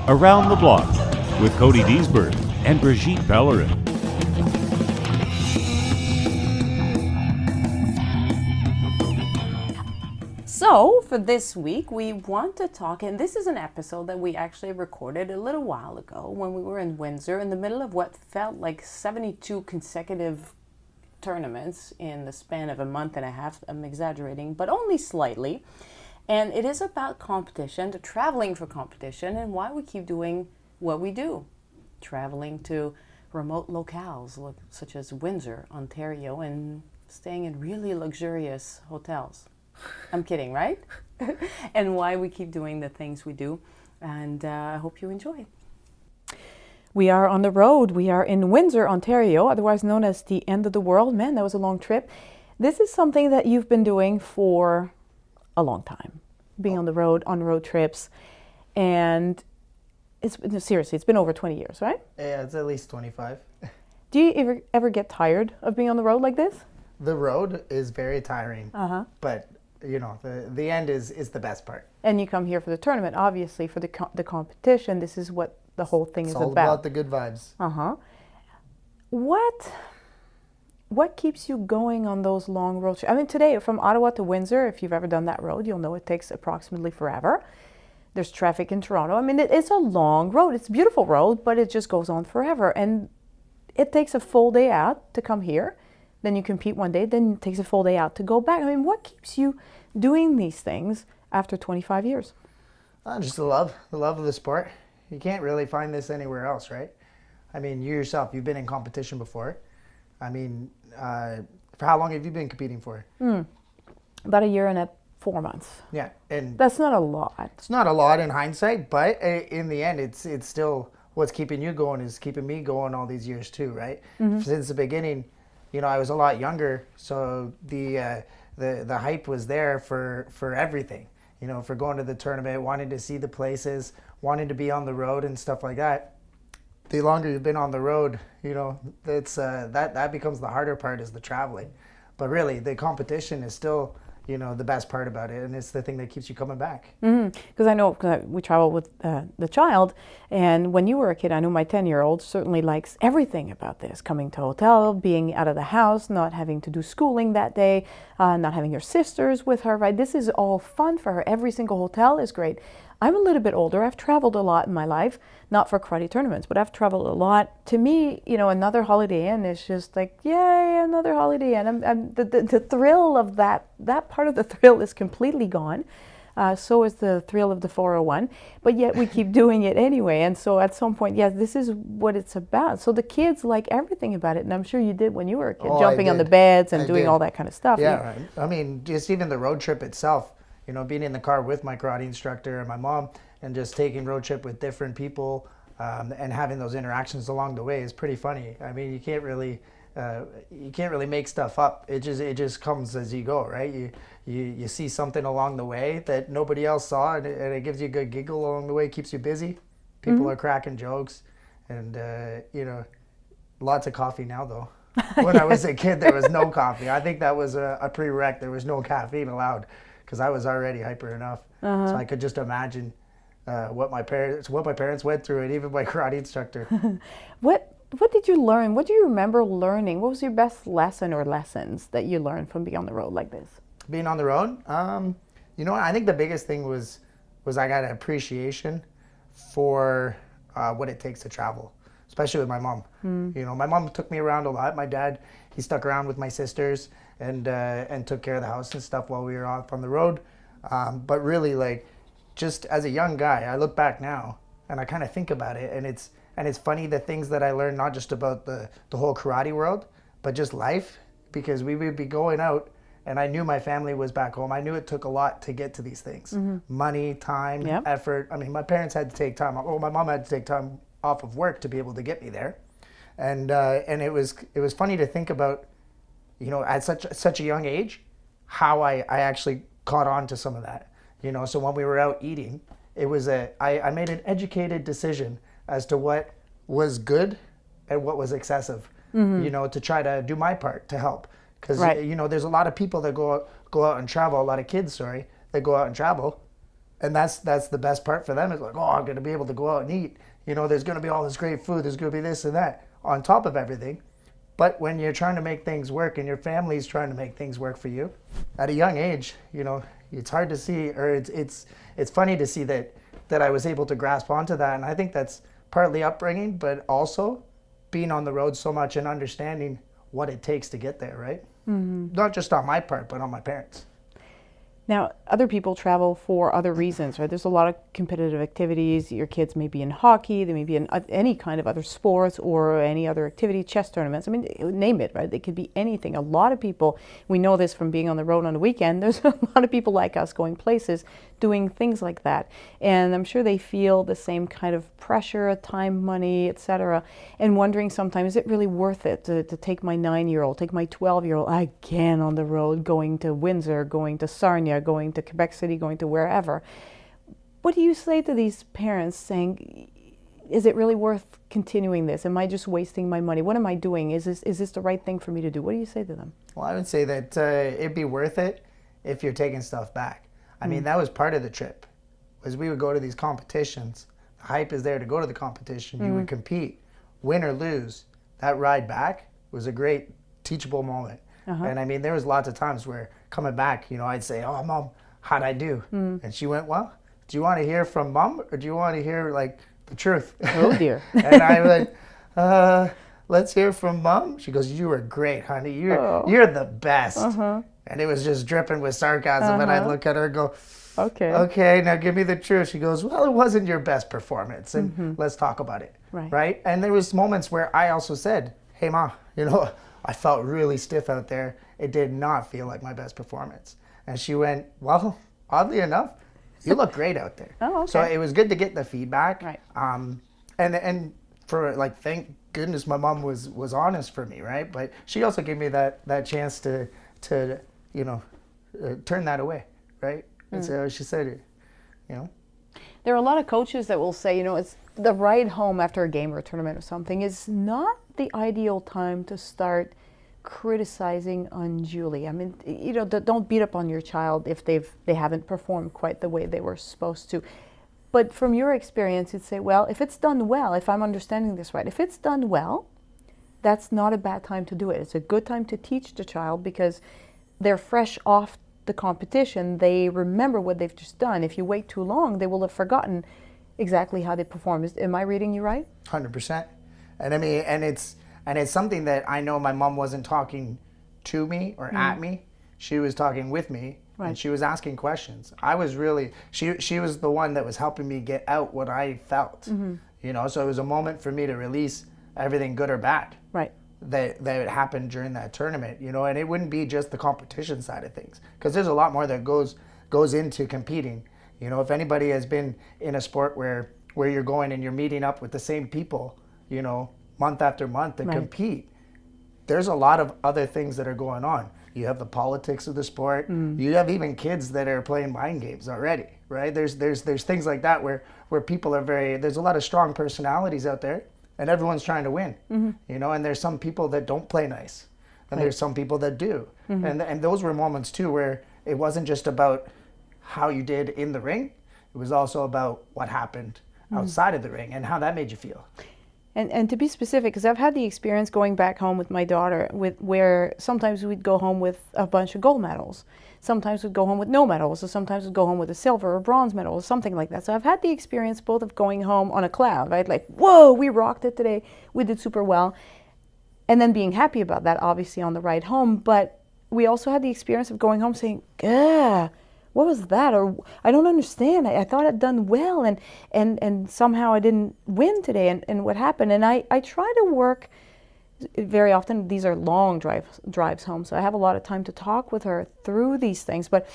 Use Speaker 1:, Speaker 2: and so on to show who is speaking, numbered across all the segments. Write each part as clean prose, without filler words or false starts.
Speaker 1: Around the Block with Cody Diesbourg and Brigitte Pellerin.
Speaker 2: So, for this week, we want to talk, and this is an episode that we actually recorded a little while ago when we were in Windsor in the middle of what felt like 72 consecutive tournaments in the span of a month and a half. I'm exaggerating, but only slightly. And it is about competition, the traveling for competition, and why we keep doing what we do. Traveling to remote locales such as Windsor, Ontario, and staying in really luxurious hotels. I'm kidding, right? And why we keep doing the things we do. And I hope you enjoy. We are on the road. We are in Windsor, Ontario, otherwise known as the end of the world. Man, that was a long trip. This is something that you've been doing for a long time, being on the road trips. And seriously, it's been over 20 years, right?
Speaker 3: Yeah, it's at least 25.
Speaker 2: Do you ever get tired of being on the road like this?
Speaker 3: The road is very tiring, but you know, the end is the best part.
Speaker 2: And you come here for the tournament, obviously, for the competition. This is what the whole thing is about.
Speaker 3: It's all about the good vibes.
Speaker 2: What keeps you going on those long road trips? I mean, today from Ottawa to Windsor, if you've ever done that road, you'll know it takes approximately forever. There's traffic in Toronto. I mean, it's a long road. It's a beautiful road, but it just goes on forever. And it takes a full day out to come here. Then you compete one day, then it takes a full day out to go back. I mean, what keeps you doing these things after 25 years?
Speaker 3: Just the love of the sport. You can't really find this anywhere else, right? I mean, you yourself, you've been in competition before. I mean, for how long have you been competing for?
Speaker 2: About a year and 4 months.
Speaker 3: Yeah, and
Speaker 2: that's not a lot.
Speaker 3: It's not a lot in hindsight, but in the end, it's still what's keeping you going is keeping me going all these years too, right? Since the beginning, you know, I was a lot younger, so the hype was there for everything. You know, for going to the tournament, wanting to see the places, wanting to be on the road and stuff like that. The longer you've been on the road, you know, it's that becomes the harder part is the traveling. But really, the competition is still, you know, the best part about it, and it's the thing that keeps you coming back.
Speaker 2: Because I know we travel with the child, and when you were a kid, I know my 10-year-old certainly likes everything about this, coming to a hotel, being out of the house, not having to do schooling that day, not having your sisters with her, right? This is all fun for her. Every single hotel is great. I'm a little bit older. I've traveled a lot in my life, not for karate tournaments, but I've traveled a lot. To me, you know, another Holiday Inn is just like, yay, another Holiday Inn. The thrill of that part of the thrill is completely gone. So is the thrill of the 401, but yet we keep doing it anyway. And so at some point, yes, this is what it's about. So the kids like everything about it, and I'm sure you did when you were a kid, jumping on the beds and doing all that kind of stuff.
Speaker 3: Yeah, right. I mean, just even the road trip itself. You know, being in the car with my karate instructor and my mom and just taking road trip with different people and having those interactions along the way is pretty funny. I mean, you can't really make stuff up. It just comes as you go, right? You see something along the way that nobody else saw and it gives you a good giggle along the way, keeps you busy. People are cracking jokes and, you know, lots of coffee now though. When I was a kid, there was no coffee. I think that was a prereq. There was no caffeine allowed. Because I was already hyper enough, so I could just imagine what my parents went through, and even my karate instructor.
Speaker 2: What did you learn? What do you remember learning? What was your best lesson or lessons that you learned from being on the road like this? Being
Speaker 3: on the road, you know, I think the biggest thing was I got an appreciation for what it takes to travel, especially with my mom. You know, my mom took me around a lot. My dad, he stuck around with my sisters and took care of the house and stuff while we were off on the road. But really, like, just as a young guy, I look back now and I kind of think about it, and it's funny the things that I learned, not just about the whole karate world, but just life, because we would be going out and I knew my family was back home. I knew it took a lot to get to these things. Money, time, effort. I mean, my parents had to take time. Well, my mom had to take time off of work to be able to get me there. And it was funny to think about, you know, at such a young age, how I actually caught on to some of that. You know, so when we were out eating, it was I made an educated decision as to what was good and what was excessive, you know, to try to do my part to help. Because, you know, there's a lot of people that go out and travel, a lot of kids, that go out and travel, And that's the best part for them. Is like, oh, I'm going to be able to go out and eat. You know, there's going to be all this great food. There's going to be this and that on top of everything. But when you're trying to make things work and your family's trying to make things work for you, at a young age, you know, it's hard to see, or it's funny to see that I was able to grasp onto that. And I think that's partly upbringing, but also being on the road so much and understanding what it takes to get there, right? Mm-hmm. Not just on my part, but on my parents.
Speaker 2: Now, other people travel for other reasons, right? There's a lot of competitive activities. Your kids may be in hockey, they may be in any kind of other sports or any other activity, chess tournaments. I mean, name it, right? It could be anything. A lot of people, we know this from being on the road on the weekend, there's a lot of people like us going places, doing things like that. And I'm sure they feel the same kind of pressure, time, money, etc. And wondering sometimes, is it really worth it to take my 9-year-old, take my 12-year-old again on the road, going to Windsor, going to Sarnia, going to Quebec City, going to wherever. What do you say to these parents saying, is it really worth continuing this? Am I just wasting my money? What am I doing? Is this the right thing for me to do? What do you say to them?
Speaker 3: Well, I would say that it'd be worth it if you're taking stuff back. I mean, that was part of the trip, was we would go to these competitions. The hype is there to go to the competition. You would compete, win or lose. That ride back was a great teachable moment. And I mean, there was lots of times where coming back, you know, I'd say, oh, Mom, how'd I do? And she went, well, do you want to hear from Mom or do you want to hear like the truth?
Speaker 2: Oh dear.
Speaker 3: And I was like, let's hear from Mom. She goes, you were great, honey. You're the best. And it was just dripping with sarcasm. And I'd look at her and go, okay, now give me the truth. She goes, well, it wasn't your best performance. And let's talk about it. Right. And there was moments where I also said, hey, Ma, you know, I felt really stiff out there. It did not feel like my best performance. And she went, well, oddly enough, you look great out there. So it was good to get the feedback. And for like, thank goodness my mom was honest for me, right? But she also gave me that chance to you know, turn that away, right? And so she said it, you know.
Speaker 2: There are a lot of coaches that will say, you know, it's the ride home after a game or a tournament or something is not the ideal time to start criticizing unduly. I mean, you know, don't beat up on your child if they haven't performed quite the way they were supposed to. But from your experience, you'd say, well, if it's done well, if I'm understanding this right, if it's done well, that's not a bad time to do it. It's a good time to teach the child because they're fresh off the competition. They remember what they've just done. If you wait too long, they will have forgotten exactly how they performed. Am I reading you right?
Speaker 3: 100%. And I mean, and it's something that I know my mom wasn't talking to me or at me. She was talking with me, and she was asking questions. I was really, she was the one that was helping me get out what I felt. You know, so it was a moment for me to release everything good or bad. That happened during that tournament, you know, and it wouldn't be just the competition side of things, because there's a lot more that goes into competing. You know, if anybody has been in a sport where you're going and you're meeting up with the same people, you know, month after month to compete, there's a lot of other things that are going on. You have the politics of the sport. You have even kids that are playing mind games already, right? There's things like that where people are there's a lot of strong personalities out there, and everyone's trying to win, you know, and there's some people that don't play nice, and there's some people that do. And those were moments too where it wasn't just about how you did in the ring, it was also about what happened outside of the ring and how that made you feel.
Speaker 2: And to be specific, because I've had the experience going back home with my daughter, where sometimes we'd go home with a bunch of gold medals, sometimes we'd go home with no medals, or sometimes we'd go home with a silver or bronze medal or something like that. So I've had the experience both of going home on a cloud, right? Like, whoa, we rocked it today, we did super well, and then being happy about that, obviously, on the ride home. But we also had the experience of going home saying, "Gah, what was that?" Or I don't understand. I thought I'd done well, and somehow I didn't win today. And what happened? And I try to work very often. These are long drives home, so I have a lot of time to talk with her through these things. But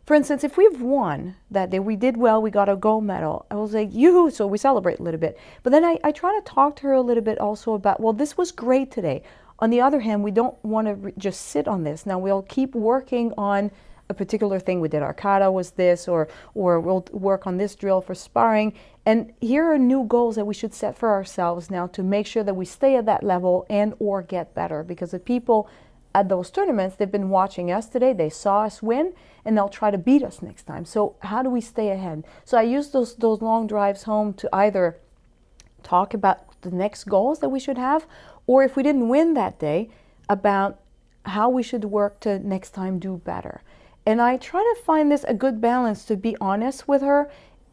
Speaker 2: for instance, if we've won that day, we did well, we got a gold medal, I will say, yoo-hoo, so we celebrate a little bit. But then I try to talk to her a little bit also about, well, this was great today. On the other hand, we don't want to just sit on this. Now we'll keep working on a particular thing. We did our kata was this, or we'll work on this drill for sparring. And here are new goals that we should set for ourselves now to make sure that we stay at that level and or get better. Because the people at those tournaments, they've been watching us today, they saw us win, and they'll try to beat us next time. So how do we stay ahead? So I use those long drives home to either talk about the next goals that we should have, or if we didn't win that day, about how we should work to next time do better. And I try to find this a good balance to be honest with her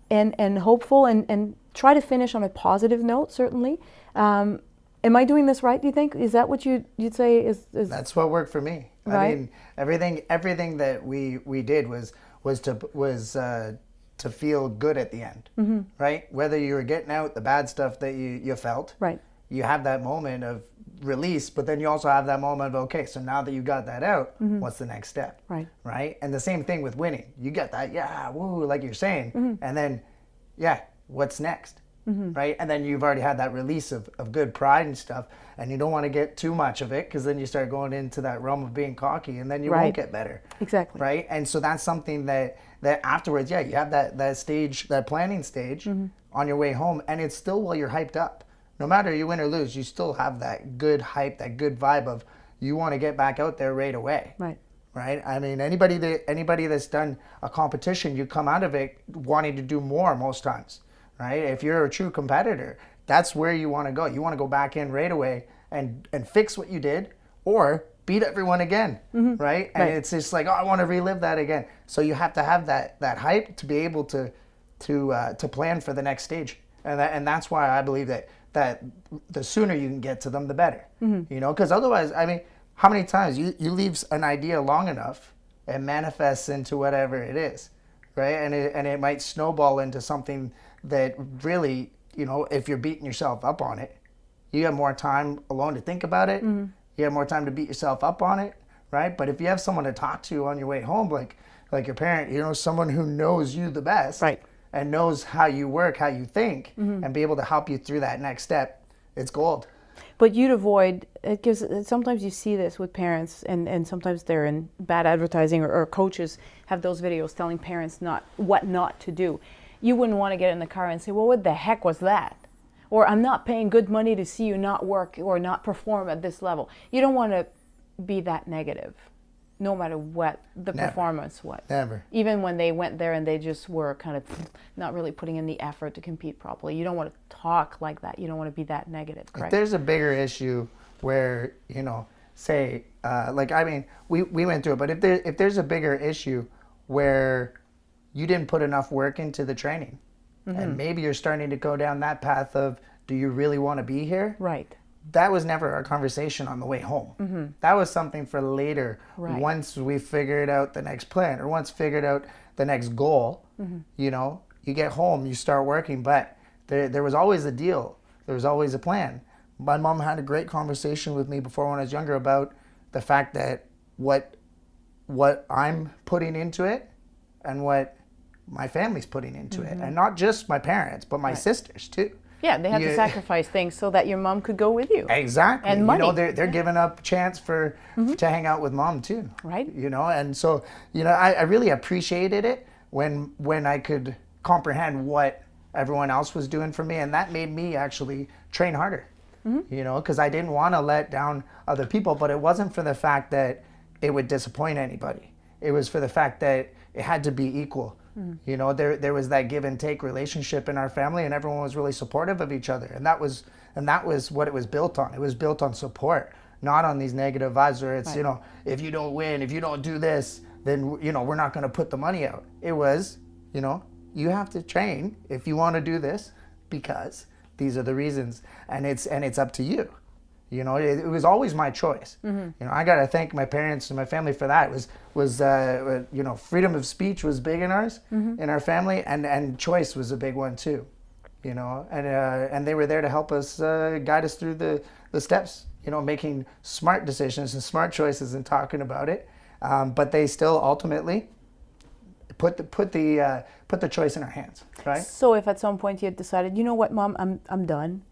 Speaker 2: and hopeful and try to finish on a positive note, certainly. Am I doing this right, do you think? Is that what you'd say is
Speaker 3: That's what worked for me.
Speaker 2: Right?
Speaker 3: I mean, everything that we did was to feel good at the end, right? Whether you were getting out the bad stuff that you felt,
Speaker 2: Right.
Speaker 3: you have that moment of release, but then you also have that moment of, okay, so now that you got that out, what's the next step?
Speaker 2: Right.
Speaker 3: Right? And the same thing with winning. You get that, yeah, woo, like you're saying, and then, yeah, what's next? Right? And then you've already had that release of good pride and stuff, and you don't want to get too much of it, because then you start going into that realm of being cocky, and then you
Speaker 2: Right.
Speaker 3: won't get better.
Speaker 2: Exactly.
Speaker 3: Right? And so that's something that afterwards, yeah, you have that stage, that planning stage on your way home, and it's still while you're hyped up. No matter you win or lose, you still have that good hype, that good vibe of you want to get back out there right away.
Speaker 2: Right.
Speaker 3: Right? I mean, anybody that's done a competition, you come out of it wanting to do more most times. Right? If you're a true competitor, that's where you want to go. You want to go back in right away and fix what you did, or beat everyone again, right? And it's just like, oh, I want to relive that again. So you have to have that hype to be able to plan for the next stage, and that's why I believe that the sooner you can get to them, the better. You know, because otherwise, I mean, how many times you leave an idea long enough, it manifests into whatever it is, right? And it might snowball into something that really, you know, if you're beating yourself up on it, you have more time alone to think about it. You have more time to beat yourself up on it, right? But if you have someone to talk to on your way home, like your parent, you know, someone who knows you the best,
Speaker 2: Right.
Speaker 3: and knows how you work, how you think, and be able to help you through that next step, it's gold.
Speaker 2: But you'd avoid it, because sometimes you see this with parents, and sometimes they're in bad advertising, or coaches have those videos telling parents what not to do. You wouldn't want to get in the car and say, well, what the heck was that? Or I'm not paying good money to see you not work or not perform at this level. You don't want to be that negative, no matter what the performance was.
Speaker 3: Never.
Speaker 2: Even when they went there and they just were kind of not really putting in the effort to compete properly. You don't want to talk like that. You don't want to be that negative, correct?
Speaker 3: If there's a bigger issue where, you know, say, like, I mean, we went through it, but if there's a bigger issue where you didn't put enough work into the training, and maybe you're starting to go down that path of, do you really want to be here?
Speaker 2: Right.
Speaker 3: That was never a conversation on the way home. That was something for later,
Speaker 2: Right.
Speaker 3: once we figured out the next plan, or once figured out the next goal. You know, you get home, you start working, but there was always a deal. There was always a plan. My mom had a great conversation with me before when I was younger about the fact that what I'm putting into it and what my family's putting into it. And not just my parents, but my sisters too.
Speaker 2: Yeah, they had to sacrifice things so that your mom could go with you.
Speaker 3: Exactly.
Speaker 2: And money.
Speaker 3: You know, they're giving up chance to hang out with mom too.
Speaker 2: Right.
Speaker 3: You know, and so, you know, I really appreciated it when I could comprehend what everyone else was doing for me, and that made me actually train harder. You know, because I didn't want to let down other people, but it wasn't for the fact that it would disappoint anybody. It was for the fact that it had to be equal. You know, there was that give and take relationship in our family, and everyone was really supportive of each other, and that was what it was built on. It was built on support, not on these negative vibes where it's, you know, if you don't win, if you don't do this, then, you know, we're not going to put the money out. It was, you know, you have to train if you want to do this, because these are the reasons, and it's up to you. You know, it was always my choice. You know, I got to thank my parents and my family for that. It was you know, freedom of speech was big in ours, in our family, and choice was a big one too. You know, and they were there to help us, guide us through the steps. You know, making smart decisions and smart choices and talking about it. But they still ultimately put the choice in our hands, right?
Speaker 2: So if at some point you had decided, you know what, Mom, I'm done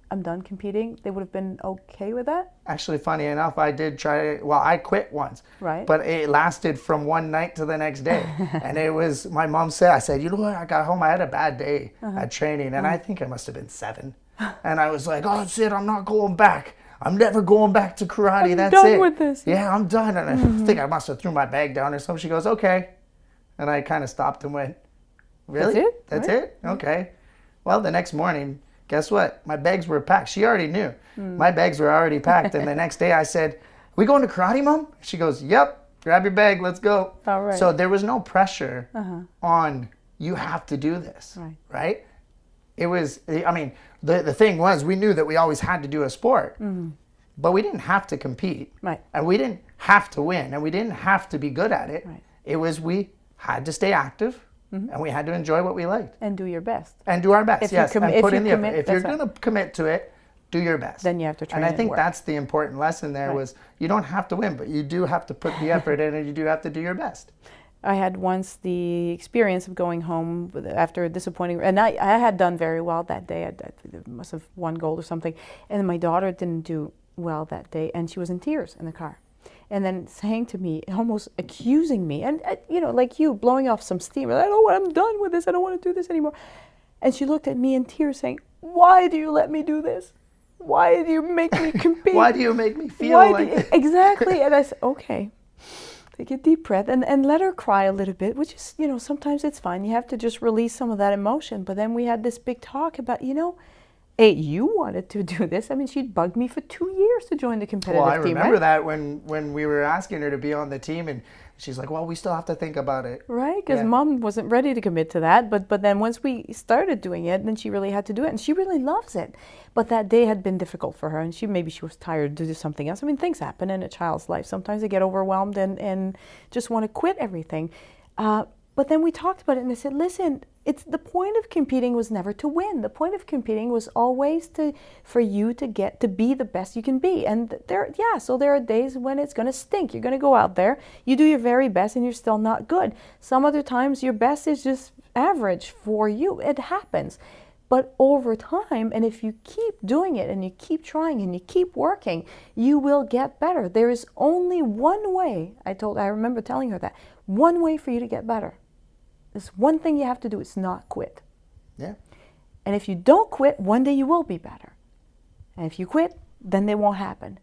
Speaker 2: competing, they would have been okay with that?
Speaker 3: Actually, funny enough, I did try. Well, I quit once,
Speaker 2: Right.
Speaker 3: But it lasted from one night to the next day, and it was, my mom said, I said, you know what? I got home, I had a bad day at training, and I think I must have been 7, and I was like, oh shit, I'm not going back. I'm never going back to karate. That's
Speaker 2: done
Speaker 3: it.
Speaker 2: with this.
Speaker 3: Yeah, I'm done. And I think I must have threw my bag down or something. She goes, okay. And I kind of stopped and went, really?
Speaker 2: That's it?
Speaker 3: That's
Speaker 2: Right.
Speaker 3: it? Okay. Well, the next morning, guess what? My bags were packed. She already knew. My bags were already packed. And the next day I said, we going to karate, Mom? She goes, yep. Grab your bag. Let's go.
Speaker 2: All right.
Speaker 3: So there was no pressure on you have to do this. Right? It was, I mean, the thing was we knew that we always had to do a sport. But we didn't have to compete.
Speaker 2: Right.
Speaker 3: And we didn't have to win. And we didn't have to be good at it.
Speaker 2: Right.
Speaker 3: It was we had to stay active. And we had to enjoy what we liked.
Speaker 2: And do your best.
Speaker 3: And do our best,
Speaker 2: If you
Speaker 3: yes.
Speaker 2: commi-
Speaker 3: And
Speaker 2: if
Speaker 3: put
Speaker 2: you
Speaker 3: in the
Speaker 2: commit,
Speaker 3: effort. If you're
Speaker 2: that's
Speaker 3: going to commit to it, do your best.
Speaker 2: Then you have to train
Speaker 3: And I
Speaker 2: and
Speaker 3: think
Speaker 2: work.
Speaker 3: that's the important lesson there was you don't have to win, but you do have to put the effort in and you do have to do your best.
Speaker 2: I had once the experience of going home after a disappointing, and I had done very well that day. I must have won gold or something. And my daughter didn't do well that day, and she was in tears in the car. And then saying to me, almost accusing me, and like you, blowing off some steam. I don't want, I'm done with this. I don't want to do this anymore. And she looked at me in tears saying, why do you let me do this? Why do you make me compete?
Speaker 3: Why do you make me feel like this?
Speaker 2: Exactly. And I said, okay, take a deep breath and let her cry a little bit, which is, sometimes it's fine. You have to just release some of that emotion. But then we had this big talk about, hey, you wanted to do this. I mean, she'd bugged me for 2 years to join the competitive
Speaker 3: Well, I
Speaker 2: team,
Speaker 3: remember
Speaker 2: right?
Speaker 3: that when we were asking her to be on the team, and she's like, well, we still have to think about it.
Speaker 2: Right, because
Speaker 3: Yeah.
Speaker 2: Mom wasn't ready to commit to that. But then once we started doing it, then she really had to do it. And she really loves it. But that day had been difficult for her. And maybe she was tired to do something else. I mean, things happen in a child's life. Sometimes they get overwhelmed and just want to quit everything. But then we talked about it, and I said, listen, it's the point of competing was never to win. The point of competing was always for you to get to be the best you can be. And so there are days when it's going to stink. You're going to go out there, you do your very best, and you're still not good. Some other times your best is just average for you. It happens. But over time, and if you keep doing it and you keep trying and you keep working, you will get better. There is only one way. I remember telling her that. One way for you to get better. There's one thing you have to do, is not quit.
Speaker 3: Yeah.
Speaker 2: And if you don't quit, one day you will be better. And if you quit, then they won't happen.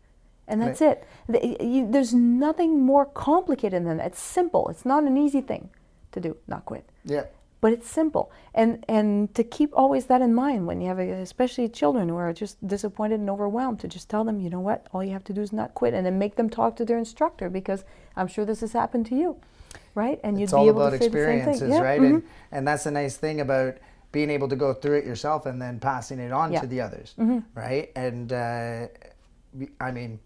Speaker 2: And that's it. There's nothing more complicated than that. It's simple. It's not an easy thing to do, not quit.
Speaker 3: Yeah.
Speaker 2: But it's simple. And to keep always that in mind when you have, especially children who are just disappointed and overwhelmed, to just tell them, you know what, all you have to do is not quit. And then make them talk to their instructor, because I'm sure this has happened to you, right? And
Speaker 3: It's
Speaker 2: you'd
Speaker 3: all
Speaker 2: be able
Speaker 3: about
Speaker 2: to say the same thing.
Speaker 3: experiences,
Speaker 2: Yeah.
Speaker 3: right?
Speaker 2: Mhm.
Speaker 3: And that's the nice thing about being able to go through it yourself and then passing it on
Speaker 2: Yeah.
Speaker 3: to the others,
Speaker 2: Mm-hmm.
Speaker 3: right? And I mean,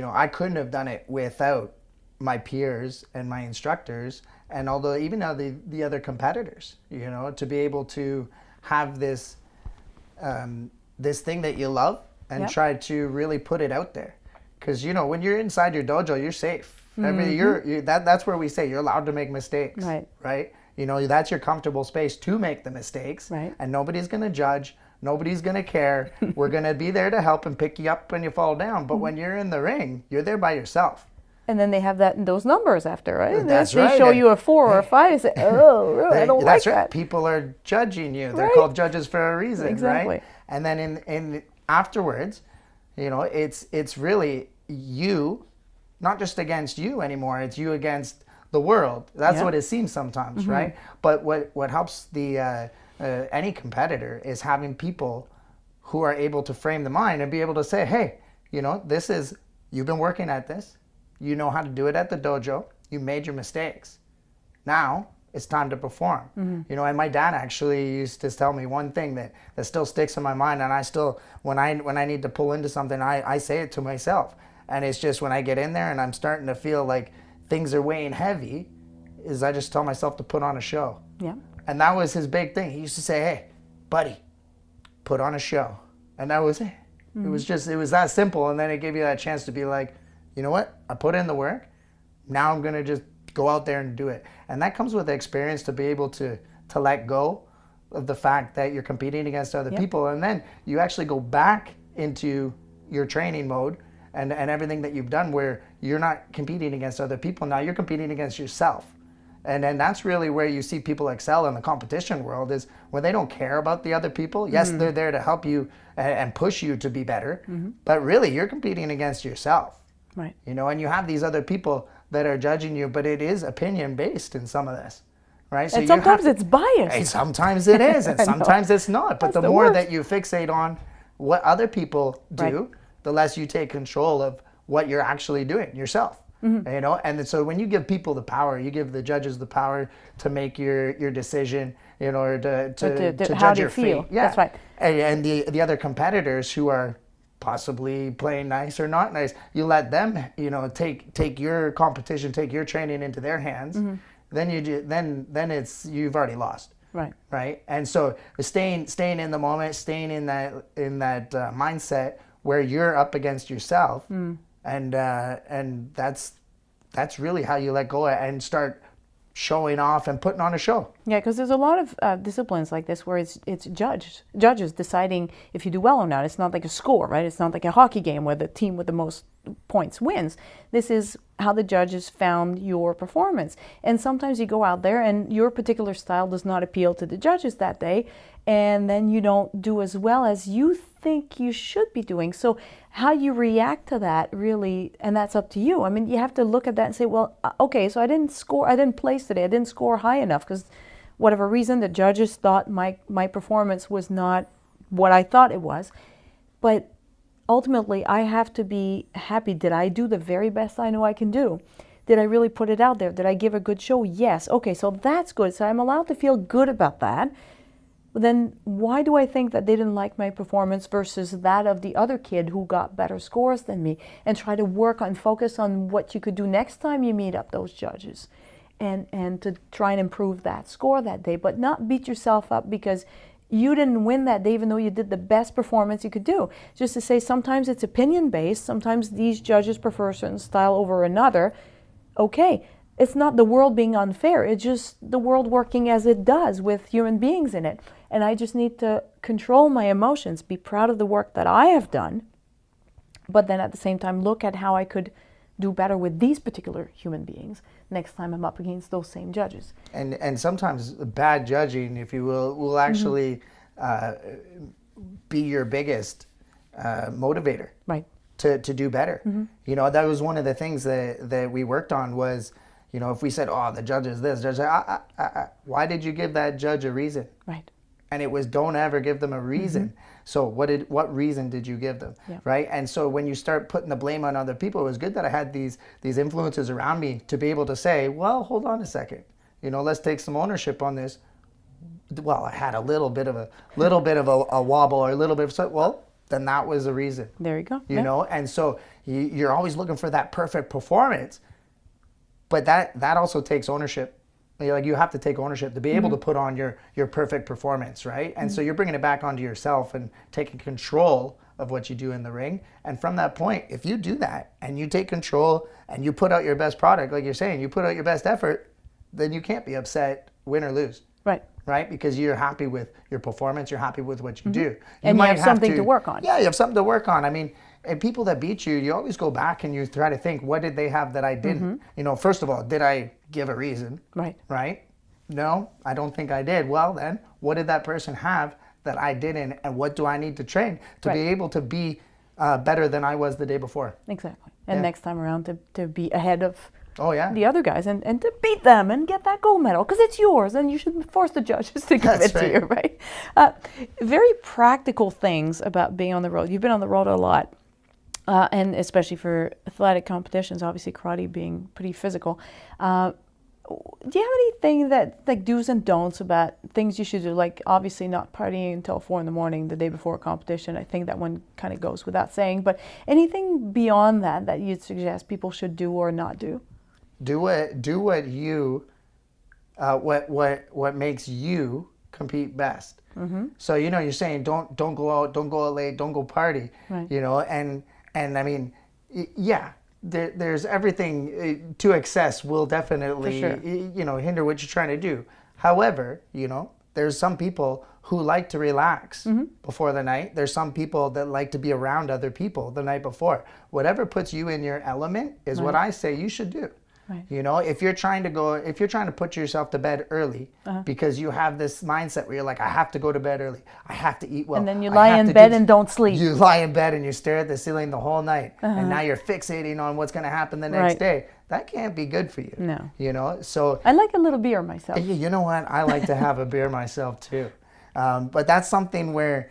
Speaker 3: I couldn't have done it without my peers and my instructors, and although even now the other competitors, to be able to have this this thing that you love and
Speaker 2: Yeah.
Speaker 3: try to really put it out there, because when you're inside your dojo, you're safe. I mean, that's where we say you're allowed to make mistakes,
Speaker 2: Right.
Speaker 3: That's your comfortable space to make the mistakes,
Speaker 2: Right.
Speaker 3: and nobody's going to judge, nobody's going to care. We're going to be there to help and pick you up when you fall down. But when you're in the ring, you're there by yourself.
Speaker 2: And then they have those numbers after, right?
Speaker 3: That's
Speaker 2: they
Speaker 3: right.
Speaker 2: show you a 4 or a 5 and say, oh, really, I don't like
Speaker 3: That's right.
Speaker 2: that.
Speaker 3: People are judging you. They're
Speaker 2: Right.
Speaker 3: called judges for a reason,
Speaker 2: Exactly.
Speaker 3: right? And then in afterwards, it's really you, not just against you anymore. It's you against the world. That's
Speaker 2: Yeah.
Speaker 3: what it seems sometimes, right? But what helps the any competitor is having people who are able to frame the mind and be able to say, hey, this is, you've been working at this. You know how to do it at the dojo. You made your mistakes. Now it's time to perform. And my dad actually used to tell me one thing that still sticks in my mind, and I still, when I need to pull into something, I say it to myself. And it's just when I get in there and I'm starting to feel like things are weighing heavy, is I just tell myself to put on a show.
Speaker 2: Yeah.
Speaker 3: And that was his big thing. He used to say, hey, buddy, put on a show. And that was it. It was that simple. And then it gave you that chance to be like, you know what? I put in the work. Now I'm going to just go out there and do it. And that comes with the experience to be able to let go of the fact that you're competing against other people. And then you actually go back into your training mode and everything that you've done, where you're not competing against other people. Now you're competing against yourself. And then that's really where you see people excel in the competition world, is when they don't care about the other people. Yes, they're there to help you and push you to be better, but really you're competing against yourself.
Speaker 2: Right.
Speaker 3: You know, and you have these other people that are judging you, but it is opinion based in some of this, right? So
Speaker 2: And sometimes it's biased.
Speaker 3: Hey, sometimes it is, and sometimes it's not. But
Speaker 2: That's
Speaker 3: the
Speaker 2: the
Speaker 3: more
Speaker 2: worst.
Speaker 3: that you fixate on what other people do, the less you take control of what you're actually doing yourself. You know, and so when you give people the power, you give the judges the power to make your decision, you know, or to
Speaker 2: how
Speaker 3: judge
Speaker 2: they
Speaker 3: your
Speaker 2: feel.
Speaker 3: fate. Yeah,
Speaker 2: That's right.
Speaker 3: And the other competitors who are possibly playing nice or not nice, you let them, you know, take your competition, take your training into their hands. Then it's, you've already lost. Right. And so staying in the moment, staying in that mindset where you're up against yourself, and that's really how you let go and start showing off and putting on a show.
Speaker 2: Yeah, because there's a lot of disciplines like this where it's judges deciding if you do well or not. It's not like a score, right? It's not like a hockey game where the team with the most points wins. This is how the judges found your performance. And sometimes you go out there and your particular style does not appeal to the judges that day, and then you don't do as well as you think you should be doing. So how you react to that really, and that's up to you. I mean, you have to look at that and say, well, okay, so I didn't place today, I didn't score high enough because whatever reason the judges thought my performance was not what I thought it was. But ultimately, I have to be happy. Did I do the very best I know I can do? Did I really put it out there? Did I give a good show? Yes. Okay, so that's good. So I'm allowed to feel good about that. Then why do I think that they didn't like my performance versus that of the other kid who got better scores than me? And try to work on, focus on what you could do next time you meet up those judges, and to try and improve that score that day, but not beat yourself up because you didn't win that day even though you did the best performance you could do. Just to say sometimes it's opinion based, sometimes these judges prefer a certain style over another. Okay, it's not the world being unfair, it's just the world working as it does with human beings in it. And I just need to control my emotions, be proud of the work that I have done, but then at the same time look at how I could do better with these particular human beings next time I'm up against those same judges.
Speaker 3: And sometimes bad judging, if you will actually be your biggest motivator.
Speaker 2: Right.
Speaker 3: To do better. You know, that was one of the things that we worked on was, you know, if we said, oh, the judge is this, judge that, why did you give that judge a reason?
Speaker 2: Right.
Speaker 3: And it was, don't ever give them a reason. So what reason did you give them?
Speaker 2: Yeah.
Speaker 3: Right. And so when you start putting the blame on other people, it was good that I had these influences around me to be able to say, well, hold on a second, you know, let's take some ownership on this. Well, I had a little bit of a wobble or a little bit of, well, then that was a reason.
Speaker 2: There you go.
Speaker 3: You know, and so you're always looking for that perfect performance, but that also takes ownership. Like you have to take ownership to be able to put on your perfect performance, right? And so you're bringing it back onto yourself and taking control of what you do in the ring. And from that point, if you do that and you take control and you put out your best product, like you're saying, you put out your best effort, then you can't be upset, win or lose.
Speaker 2: Right.
Speaker 3: Right? Because you're happy with your performance, you're happy with what you do.
Speaker 2: And you have something to work on.
Speaker 3: Yeah, you have something to work on. I mean, and people that beat you, you always go back and you try to think, what did they have that I didn't? You know, first of all, did I give a reason?
Speaker 2: Right.
Speaker 3: Right? No, I don't think I did. Well then, what did that person have that I didn't, and what do I need to train to be able to be better than I was the day before?
Speaker 2: Exactly. And next time around to be ahead of the other guys and to beat them and get that gold medal because it's yours and you should force the judges to give it to you, right? Very practical things about being on the road. You've been on the road a lot, and especially for athletic competitions, obviously karate being pretty physical. Do you have anything that, like do's and don'ts about things you should do? Like obviously not partying until 4 a.m. the day before a competition. I think that one kind of goes without saying, but anything beyond that you'd suggest people should do or not do?
Speaker 3: Do what you, what makes you compete best. So, you know, you're saying don't go out, don't go out late, don't go party,
Speaker 2: Right.
Speaker 3: you know, and I mean, yeah, there's everything to excess will definitely,
Speaker 2: For sure.
Speaker 3: you know, hinder what you're trying to do. However, you know, there's some people who like to relax before the night. There's some people that like to be around other people the night before. Whatever puts you in your element is what I say you should do.
Speaker 2: Right.
Speaker 3: You know, if you're trying to put yourself to bed early because you have this mindset where you're like, I have to go to bed early, I have to eat well.
Speaker 2: And then you
Speaker 3: I
Speaker 2: lie
Speaker 3: have
Speaker 2: in
Speaker 3: to
Speaker 2: bed
Speaker 3: do-
Speaker 2: and don't sleep.
Speaker 3: You lie in bed and you stare at the ceiling the whole night. And now you're fixating on what's going to happen the next
Speaker 2: Right.
Speaker 3: day. That can't be good for you.
Speaker 2: No.
Speaker 3: You know, so
Speaker 2: I like a little beer myself.
Speaker 3: you know what? I like to have a beer myself too. But that's something where,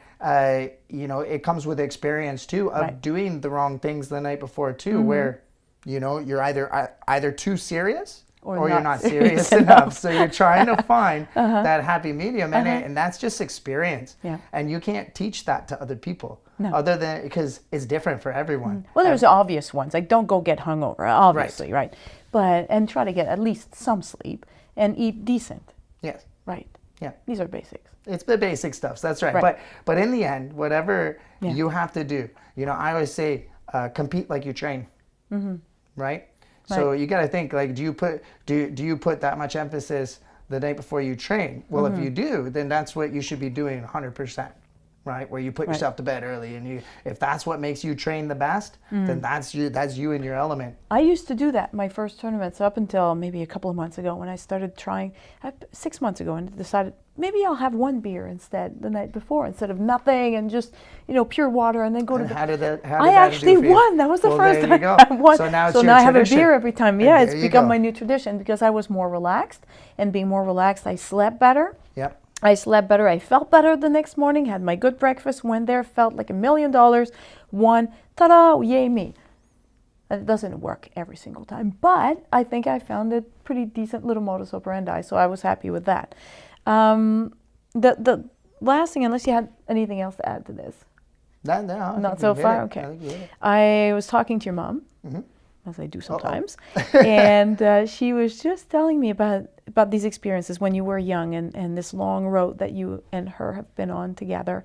Speaker 3: you know, it comes with experience too of
Speaker 2: Right.
Speaker 3: doing the wrong things the night before too, where, you know, you're either too serious or you're not serious enough. So you're trying to find that happy medium and that's just experience.
Speaker 2: Yeah.
Speaker 3: And you can't teach that to other people
Speaker 2: No.
Speaker 3: other than because it's different for everyone.
Speaker 2: Well, there's obvious ones, like don't go get hungover, obviously, right? But, and try to get at least some sleep and eat decent,
Speaker 3: Yes.
Speaker 2: right?
Speaker 3: Yeah.
Speaker 2: These are basics.
Speaker 3: It's the basic stuff. That's right.
Speaker 2: Right.
Speaker 3: But in the end, whatever
Speaker 2: Yeah.
Speaker 3: you have to do, you know, I always say, compete like you train. Right. So you got to think like, do you put that much emphasis the night before you train? Well, if you do, then that's what you should be doing 100%. Right, where you put yourself to bed early, and if that's what makes you train the best, then that's you in your element.
Speaker 2: I used to do that my first tournaments up until maybe a couple of months ago when I started trying, 6 months ago, and decided maybe I'll have one beer instead the night before instead of nothing and just, you know, pure water and then go to bed.
Speaker 3: How did that
Speaker 2: I actually won. That was the first
Speaker 3: there you
Speaker 2: time
Speaker 3: go.
Speaker 2: I won.
Speaker 3: So now it's
Speaker 2: so
Speaker 3: your
Speaker 2: now I have a
Speaker 3: tradition.
Speaker 2: beer every time.
Speaker 3: And
Speaker 2: Yeah,
Speaker 3: there
Speaker 2: it's
Speaker 3: you
Speaker 2: become
Speaker 3: go.
Speaker 2: my new tradition because I was more relaxed, and being more relaxed, I slept better.
Speaker 3: Yep.
Speaker 2: I slept better. I felt better the next morning, had my good breakfast, went there, felt like $1 million, won. Ta-da, yay me. It doesn't work every single time, but I think I found a pretty decent little modus operandi, so I was happy with that. The last thing, unless you had anything else to add to this.
Speaker 3: No,
Speaker 2: Not so far? Okay.
Speaker 3: I think you hit it.
Speaker 2: I was talking to your mom, as I do sometimes, and she was just telling me about these experiences when you were young and this long road that you and her have been on together.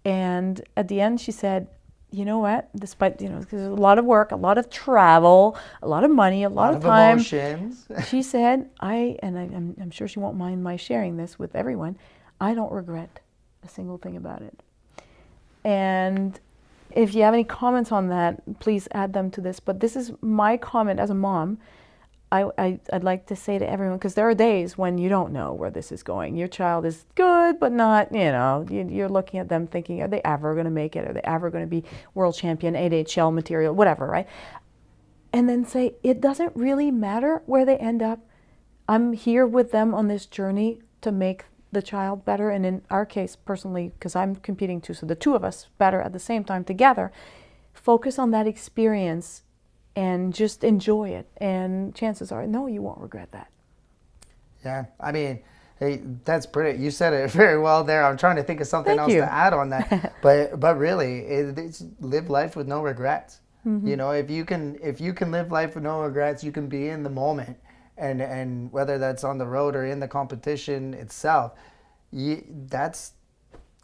Speaker 2: And at the end, she said, you know what, despite, you know, because there's a lot of work, a lot of travel, a lot of money, a lot of time.
Speaker 3: Emotions.
Speaker 2: She said, I'm sure she won't mind my sharing this with everyone, I don't regret a single thing about it. And if you have any comments on that, please add them to this. But this is my comment as a mom. I'd like to say to everyone, because there are days when you don't know where this is going. Your child is good, but not, you know, you're looking at them thinking, are they ever going to make it? Are they ever going to be world champion, 8HL material, whatever, right? And then say, it doesn't really matter where they end up. I'm here with them on this journey to make the child better. And in our case, personally, because I'm competing too, so the two of us better at the same time together, focus on that experience and just enjoy it. And chances are, no, you won't regret that.
Speaker 3: Yeah, I mean, hey, that's pretty. You said it very well there. I'm trying to think of something
Speaker 2: Thank
Speaker 3: else
Speaker 2: you.
Speaker 3: to add on that, but really, it's live life with no regrets. You know, if you can live life with no regrets, you can be in the moment, and whether that's on the road or in the competition itself, that's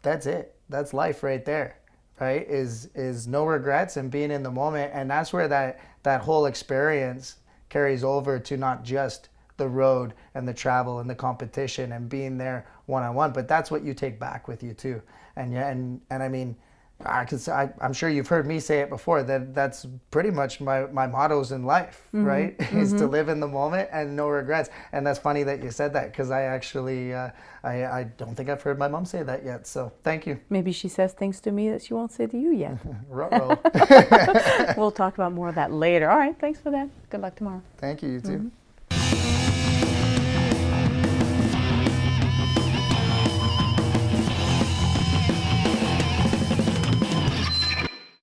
Speaker 3: it. That's life right there. Right, is no regrets and being in the moment, and that's where that whole experience carries over to not just the road and the travel and the competition and being there one-on-one, but that's what you take back with you too. And I mean, I'm sure you've heard me say it before, that's pretty much my mottos in life, right? Is to live in the moment and no regrets. And that's funny that you said that, because I actually I don't think I've heard my mom say that yet. So thank you.
Speaker 2: Maybe she says things to me that she won't say to you yet.
Speaker 3: Ruh-roh.
Speaker 2: We'll talk about more of that later. All right, thanks for that. Good luck tomorrow.
Speaker 3: Thank you, you too.